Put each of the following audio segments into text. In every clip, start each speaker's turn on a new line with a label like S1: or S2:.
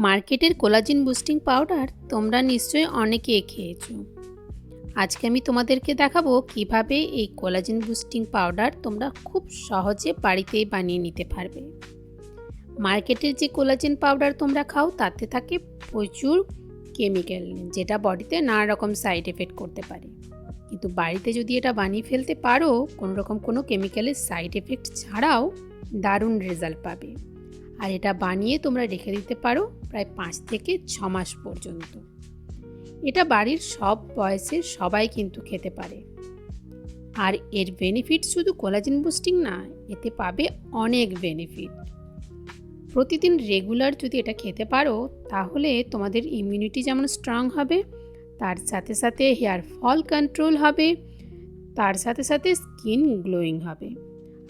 S1: মার্কেটের collagen boosting powder তোমরা নিশ্চয়ই অনেকে খেয়েছো। আজকে আমি তোমাদেরকে দেখাবো কিভাবে এই কোলাজেন বুস্টিং পাউডার তোমরা খুব সহজে বাড়িতেই বানিয়ে নিতে পারবে। মার্কেটের যে কোলাজেন পাউডার তোমরা খাও তাতে থাকে প্রচুর কেমিক্যাল, যেটা বডিতে নানা রকম সাইড এফেক্ট করতে পারে। কিন্তু বাড়িতে যদি এটা বানিয়ে ফেলতে পারো কোনো কেমিক্যালের সাইড এফেক্ট ছাড়াও, দারুণ রেজাল্ট পাবে। আর এটা বানিয়ে তোমরা রেখে দিতে পারো প্রায় 5 থেকে 6 মাস পর্যন্ত। এটা বাড়ির সব বয়সের সবাই কিন্তু খেতে পারে। আর এর বেনিফিট শুধু কোলাজেন বুস্টিং না, এতে পাবে অনেক বেনিফিট। প্রতিদিন রেগুলার যদি এটা খেতে পারো তাহলে তোমাদের ইমিউনিটি যেমন স্ট্রং হবে, তার সাথে সাথে হেয়ার ফল কন্ট্রোল হবে, তার সাথে সাথে স্কিন গ্লোয়িং হবে।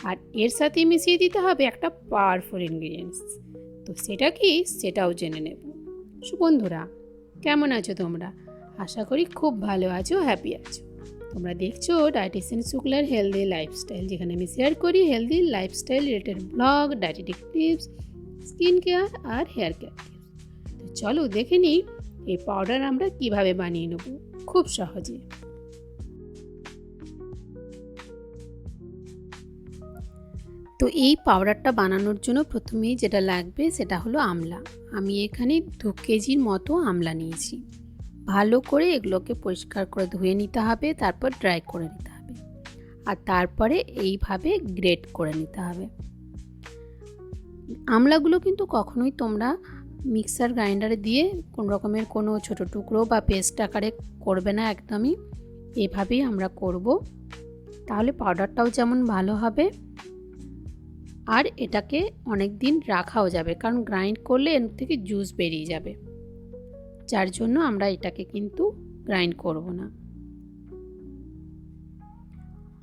S1: আর এর সাথে মিশিয়ে দিতে হবে একটা পাওয়ারফুল ইনগ্রিডিয়েন্টস। তো সেটা কি, সেটাও জেনে নেব। বন্ধুরা, কেমন আছো তোমরা? আশা করি খুব ভালো আছো, হ্যাপি আছো। তোমরা দেখছো ডায়েটিশিয়ান শুক্লার হেলদি লাইফস্টাইল, যেখানে আমি শেয়ার করি healthy lifestyle related blog, dietetic tips, skin care আর হেয়ার কেয়ার টিপস। তো চলো দেখে নিই এই পাউডার আমরা কিভাবে বানিয়ে নেব খুব সহজে। তো এই পাউডারটা বানানোর জন্য প্রথমেই যেটা লাগবে সেটা হলো আমলা। আমি এখানে 2 কেজির মতো আমলা নিয়েছি। ভালো করে এগুলোকে পরিষ্কার করে ধুয়ে নিতে হবে, তারপর ড্রাই করে নিতে হবে, আর তারপরে এইভাবে গ্রেট করে নিতে হবে। আমলাগুলো কিন্তু কখনোই তোমরা মিক্সার গ্রাইন্ডারে দিয়ে কোনো ছোটো টুকরো বা পেস্ট আকারে করবে না, একদমই এভাবেই আমরা করব। তাহলে পাউডারটাও যেমন ভালো হবে আর এটাকে অনেক দিন রাখাও যাবে, কারণ গ্রাইন্ড করলে এর থেকে জুস বেরিয়ে যাবে, যার জন্য আমরা এটাকে কিন্তু গ্রাইন্ড করব না।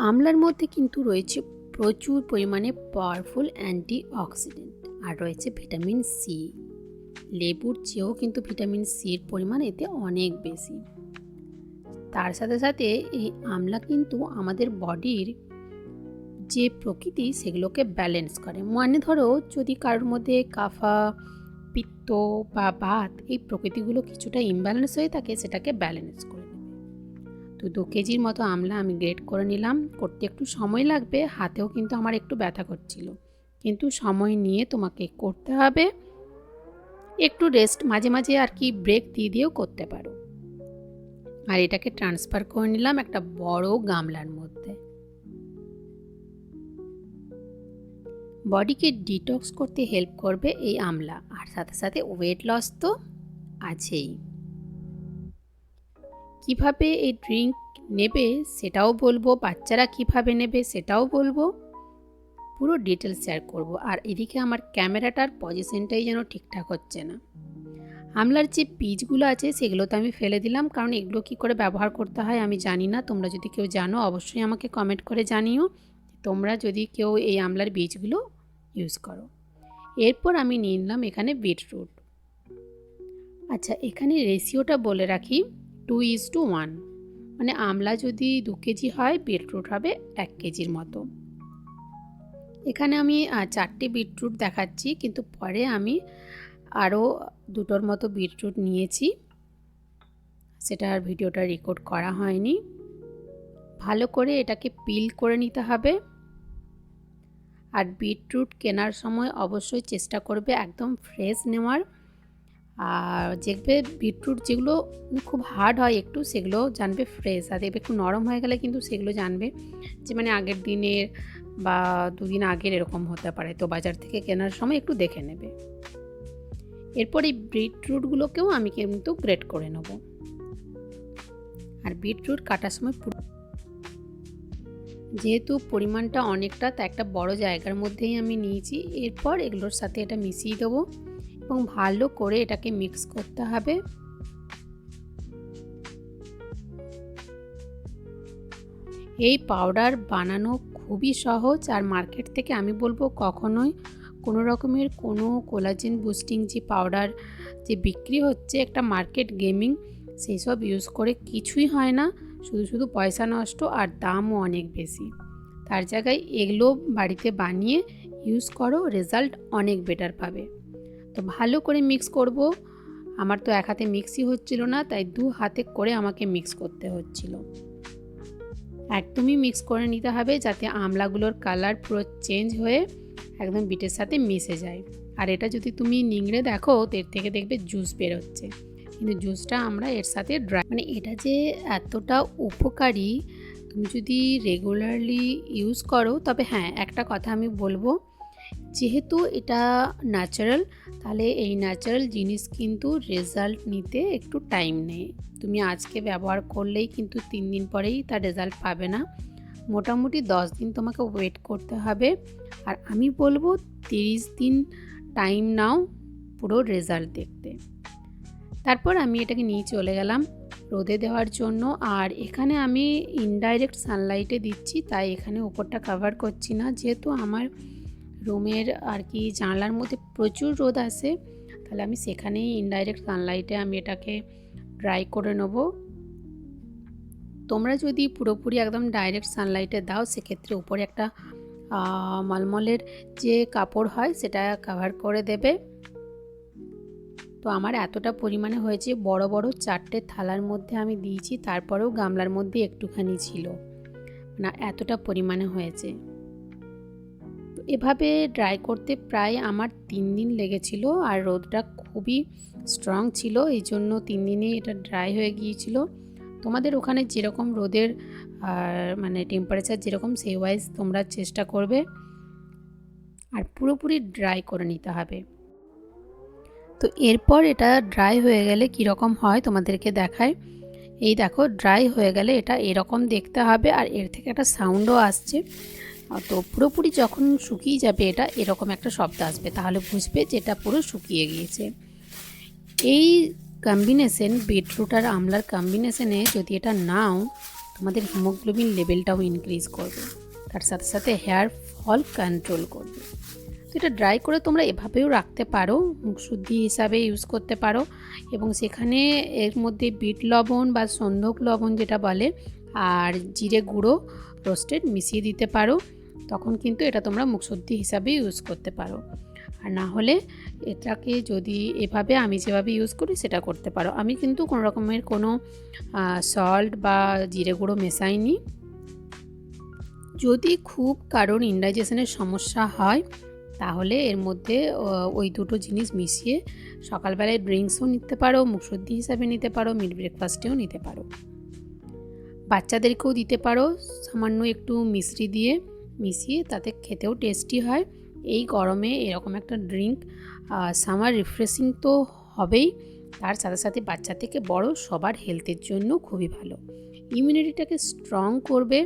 S1: আমলার মধ্যে কিন্তু রয়েছে প্রচুর পরিমাণে পাওয়ারফুল অ্যান্টিঅক্সিডেন্ট, আর রয়েছে ভিটামিন সি। লেবুর চেয়েও কিন্তু ভিটামিন সির পরিমাণ এতে অনেক বেশি। তার সাথে সাথে এই আমলা কিন্তু আমাদের বডির যে প্রকৃতি সেগুলোকে ব্যালেন্স করে। মানে ধরো যদি কারোর মধ্যে কাফা, পিত্ত বা বাত এই প্রকৃতিগুলো কিছুটা ইমব্যালেন্স হয়ে থাকে, সেটাকে ব্যালেন্স করে নেবে। তো 2 কেজির মতো আমলা আমি গ্রেট করে নিলাম। করতে একটু সময় লাগবে, হাতেও কিন্তু আমার একটু ব্যথা করছিল, কিন্তু সময় নিয়ে তোমাকে করতে হবে। একটু রেস্ট মাঝে মাঝে আর কি ব্রেক দিয়ে দিয়েও করতে পারো। আর এটাকে ট্রান্সফার করে নিলাম একটা বড় গামলার মধ্যে। বডিকে ডিটক্স করতে হেল্প করবে এই আমলা, আর সাথে সাথে ওয়েট লস তো আছেই। কিভাবে এই ড্রিঙ্ক নেবে সেটাও বলবো, বাচ্চারা কিভাবে নেবে সেটাও বলবো, পুরো ডিটেলস শেয়ার করব। আর এদিকে আমার ক্যামেরাটার পজিশনটাই যেন ঠিকঠাক হচ্ছে না। আমলার যে বীজগুলো আছে সেগুলো তো আমি ফেলে দিলাম, কারণ এগুলো কি করে ব্যবহার করতে হয় আমি জানি না। তোমরা যদি কেউ জানো অবশ্যই আমাকে কমেন্ট করে জানিও, তোমরা যদি কেউ এই আমলার বীজগুলো ইউজ করো। এরপর আমি নিয়ে নিলাম এখানে বিটরুট। আচ্ছা, এখানে রেশিওটা বলে রাখি 2:1, মানে আমলা যদি 2 কেজি হয়, বিটরুট হবে 1 কেজির মতো। এখানে আমি 4টে বিটরুট দেখাচ্ছি, কিন্তু পরে আমি আরও 2টোর মতো বিটরুট নিয়েছি, সেটার ভিডিওটা রেকর্ড করা হয়নি। ভালো করে এটাকে পিল করে নিতে হবে। আর বিটরুট কেনার সময় অবশ্যই চেষ্টা করবে একদম ফ্রেশ নেওয়ার। আর দেখবে বিটরুট যেগুলো খুব হার্ড হয় একটু, সেগুলো জানবে ফ্রেশ। আর দেখবে একটু নরম হয়ে গেলে কিন্তু সেগুলো জানবে যে মানে আগের দিনের বা 2 দিন আগের এরকম হতে পারে। তো বাজার থেকে কেনার সময় একটু দেখে নেবে। এরপর এই বিটরুটগুলোকেও আমি কিন্তু গ্রেট করে নেব। আর বিটরুট কাটার সময় যেহেতু পরিমাণটা অনেকটা, তা একটা বড় জায়গার মধ্যেই আমি নিয়েছি। এরপর এগুলোর সাথে এটা মিশিয়ে দেবো এবং ভালো করে এটাকে মিক্স করতে হবে। এই পাউডার বানানো খুবই সহজ, আর মার্কেট থেকে আমি বলবো কখনোই কোনো রকমের কোনো কোলাজেন বুস্টিং যে পাউডার যে বিক্রি হচ্ছে একটা মার্কেট গেমিং, সেই সব ইউজ করে কিছুই হয় না, শুধু পয়সা নষ্ট আর দামও অনেক বেশি। তার জায়গায় এগুলো বাড়িতে বানিয়ে ইউজ করো, রেজাল্ট অনেক বেটার পাবে। তো ভালো করে মিক্স করব। আমার তো এক হাতে মিক্সই হচ্ছিল না, তাই 2 হাতে করে আমাকে মিক্স করতে হচ্ছিল। একদমই মিক্স করে নিতে হবে যাতে আমলাগুলোর কালার পুরো চেঞ্জ হয়ে একদম বিটের সাথে মিশে যায়। আর এটা যদি তুমি নিংড়ে দেখো তো এর থেকে দেখবে জুস বেরোচ্ছে, কিন্তু জুসটা আমরা এর সাথে ড্রাই, মানে এটা যে এতটা উপকারী তুমি যদি রেগুলারলি ইউজ করো। তবে হ্যাঁ, একটা কথা আমি বলবো, যেহেতু এটা ন্যাচারাল, তাহলে এই ন্যাচারাল জিনিস কিন্তু রেজাল্ট নিতে একটু টাইম নেয়। তুমি আজকে ব্যবহার করলেই কিন্তু 3 দিন পরেই তার রেজাল্ট পাবে না, মোটামুটি 10 দিন তোমাকে ওয়েট করতে হবে। আর আমি বলবো 30 দিন টাইম নাও পুরো রেজাল্ট দেখতে। তারপর আমি এটাকে নিয়ে চলে গেলাম রোদে দেওয়ার জন্য। আর এখানে আমি ইনডাইরেক্ট সানলাইটে দিচ্ছি, তাই এখানে উপরটা কভার করছি না, যেহেতু আমার রুমের আর কি জানলার মধ্যে প্রচুর রোদ আসে, তাহলে আমি সেখানেই ইনডাইরেক্ট সানলাইটে আমি এটাকে ড্রাই করে নেব। তোমরা যদি পুরোপুরি একদম ডাইরেক্ট সানলাইটে দাও সেক্ষেত্রে উপরে একটা মলমলের যে কাপড় হয় সেটা কভার করে দেবে। তো আমার এতটা পরিমাণে হয়েছে, বড় বড় 4টে থালার মধ্যে আমি দিয়েছি, তারপরেও গামলার মধ্যে একটুখানি ছিল না, এতটা পরিমাণে হয়েছে। তো এভাবে ড্রাই করতে প্রায় আমার 3 দিন লেগেছিল, আর রোদটা খুবই স্ট্রং ছিল, এই জন্য 3 দিনে এটা ড্রাই হয়ে গিয়েছিল। তোমাদের ওখানে যেরকম রোদের মানে টেম্পারেচার যেরকম, সেই ওয়াইজ তোমরা চেষ্টা করবে, আর পুরোপুরি ড্রাই করে নিতে হবে। তো এরপর এটা ড্রাই হয়ে গেলে কীরকম হয় তোমাদেরকে দেখায়। এই দেখো, ড্রাই হয়ে গেলে এটা এরকম দেখতে হবে, আর এর থেকে একটা সাউন্ডও আসছে। তো পুরোপুরি যখন শুকিয়ে যাবে এটা এরকম একটা শব্দ আসবে, তাহলে বুঝবে যে এটা পুরো শুকিয়ে গিয়েছে। এই কম্বিনেশন, বিটরুট আর আমলার কম্বিনেশনে যদি এটা নাও, তোমাদের হিমোগ্লোবিন লেভেলটাও ইনক্রিজ করবে, তার সাথে সাথে হেয়ার ফল কন্ট্রোল করবে। তো এটা ড্রাই করে তোমরা এভাবেও রাখতে পারো, মুখশুদ্ধি হিসাবে ইউজ করতে পারো, এবং সেখানে এর মধ্যে বিট লবণ বা সন্ধক লবণ যেটা বলে, আর জিরে গুঁড়ো রোস্টেড মিশিয়ে দিতে পারো, তখন কিন্তু এটা তোমরা মুখশুদ্ধি হিসাবে ইউজ করতে পারো। আর না হলে এটাকে যদি এভাবে আমি যেভাবে ইউজ করি সেটা করতে পারো। আমি কিন্তু কোনো রকমের কোনো সল্ট বা জিরে গুঁড়ো মেশাইনি। যদি খুব কারোর ইনডাইজেশনের সমস্যা হয় তাহলে এর মধ্যে ওই দুটো জিনিস মিশিয়ে সকালবেলায় ড্রিঙ্কসও নিতে পারো, মুখশুদ্ধি হিসাবে নিতে পারো, মিড ব্রেকফাস্টেও নিতে পারো, বাচ্চাদেরকেও দিতে পারো সামান্য একটু মিশ্রি দিয়ে মিশিয়ে, তাতে খেতেও টেস্টি হয়। এই গরমে এরকম একটা ড্রিঙ্ক সামার রিফ্রেশিং তো হবেই, তার সাথে সাথে বাচ্চা থেকে বড় সবার হেলথের জন্য খুবই ভালো। ইমিউনিটিটাকে স্ট্রং করবে,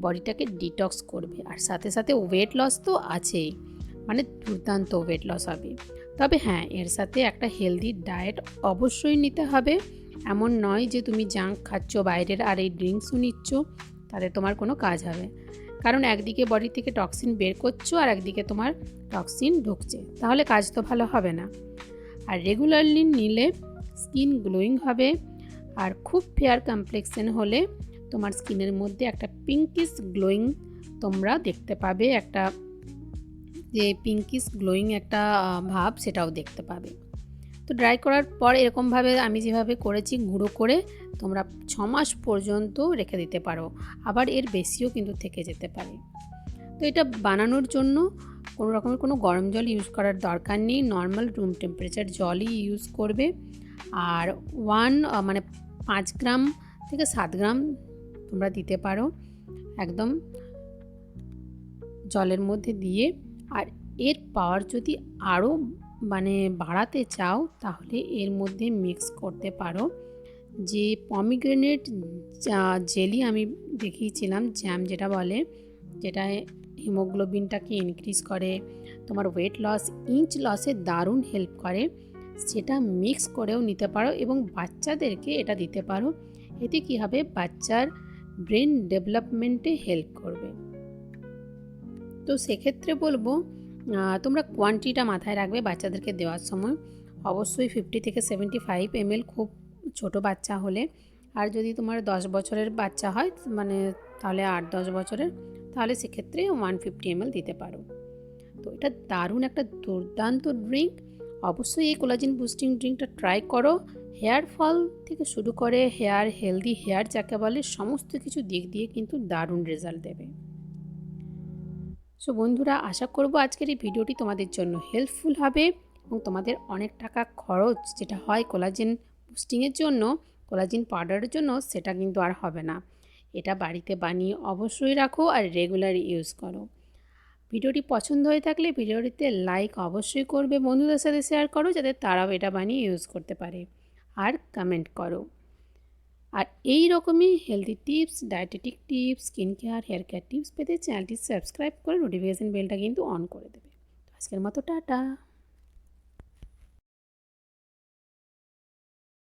S1: বডিটাকে ডিটক্স করবে, আর সাথে সাথে ওয়েট লস তো আছেই, মানে দুর্দান্ত ওয়েট লস হবে। তবে হ্যাঁ, এর সাথে একটা হেলদি ডায়েট অবশ্যই নিতে হবে। এমন নয় যে তুমি জাঙ্ক খাচ্ছ বাইরের আর এই ড্রিঙ্কসও নিচ্ছ, তাতে তোমার কোনো কাজ হবে, কারণ একদিকে বডি থেকে টক্সিন বের করছো আর একদিকে তোমার টক্সিন ঢুকছে, তাহলে কাজ তো ভালো হবে না। আর রেগুলারলি নিলে স্কিন গ্লোয়িং হবে, আর খুব ফেয়ার কমপ্লেক্সন হলে তোমার স্কিনের মধ্যে একটা পিঙ্কিশ গ্লোয়িং তোমরা দেখতে পাবে, একটা যে পিঙ্কিশ গ্লোয়িং একটা ভাব সেটাও দেখতে পাবে। তো ড্রাই করার পর এরকমভাবে আমি যেভাবে করেছি গুঁড়ো করে তোমরা 6 মাস পর্যন্ত রেখে দিতে পারো, আবার এর বেশিও কিন্তু থেকে যেতে পারে। তো এটা বানানোর জন্য কোনো রকমের কোনো গরম জল ইউজ করার দরকার নেই, নর্মাল রুম টেম্পারেচার জলই ইউজ করবে। আর 5 গ্রাম থেকে 7 গ্রাম তোমরা দিতে পারো একদম জলের মধ্যে দিয়ে। আর এর পাওয়ার যদি আরও বাড়াতে চাও তাহলে এর মধ্যে মিক্স করতে পারো যে পমিগ্রেনেট জেলি আমি দেখিয়েছিলাম, জ্যাম যেটা বলে, যেটা হিমোগ্লোবিনটাকে ইনক্রিজ করে, তোমার ওয়েট লস, ইঞ্চ লসে দারুণ হেল্প করে, সেটা মিক্স করেও নিতে পারো এবং বাচ্চাদেরকে এটা দিতে পারো। এতে কী হবে, বাচ্চার ব্রেন ডেভেলপমেন্টে হেল্প করবে। তো সেক্ষেত্রে বলবো তোমরা কোয়ান্টিটিটা মাথায় রাখবে বাচ্চাদেরকে দেওয়ার সময়, অবশ্যই 50 থেকে 75 ml খুব ছোট বাচ্চা হলে, আর যদি তোমার 10 বছরের বাচ্চা হয় তাহলে 8-10 বছরের, তাহলে সেক্ষেত্রে 150 ml দিতে পারো। তো এটা দারুণ একটা দুর্দান্ত ড্রিঙ্ক, অবশ্যই এই কোলাজেন বুস্টিং ড্রিঙ্কটা ট্রাই করো। হেয়ার ফল থেকে শুরু করে হেলদি হেয়ার যাকে বলে সমস্ত কিছু দিক দিয়ে কিন্তু দারুণ রেজাল্ট দেবে। সো বন্ধুরা, আশা করব আজকের এই ভিডিওটি তোমাদের জন্য হেল্পফুল হবে এবং তোমাদের অনেক টাকা খরচ যেটা হয় কোলাজেন বুস্টিংয়ের জন্য, কোলাজেন পাউডারের জন্য, সেটা কিন্তু আর হবে না। এটা বাড়িতে বানিয়ে অবশ্যই রাখো আর রেগুলার ইউজ করো। ভিডিওটি পছন্দ হয়ে থাকলে ভিডিওটিতে লাইক অবশ্যই করবে, বন্ধুদের সাথে শেয়ার করো যাতে তারাও এটা বানিয়ে ইউজ করতে পারে, আর কমেন্ট করো। আর এই রকমই healthy tips, dietetic tips, skin care, hair care tips পেতে চ্যানেলটি সাবস্ক্রাইব করে নোটিফিকেশান বেলটা কিন্তু অন করে দেবে। আজকের মতো টাটা।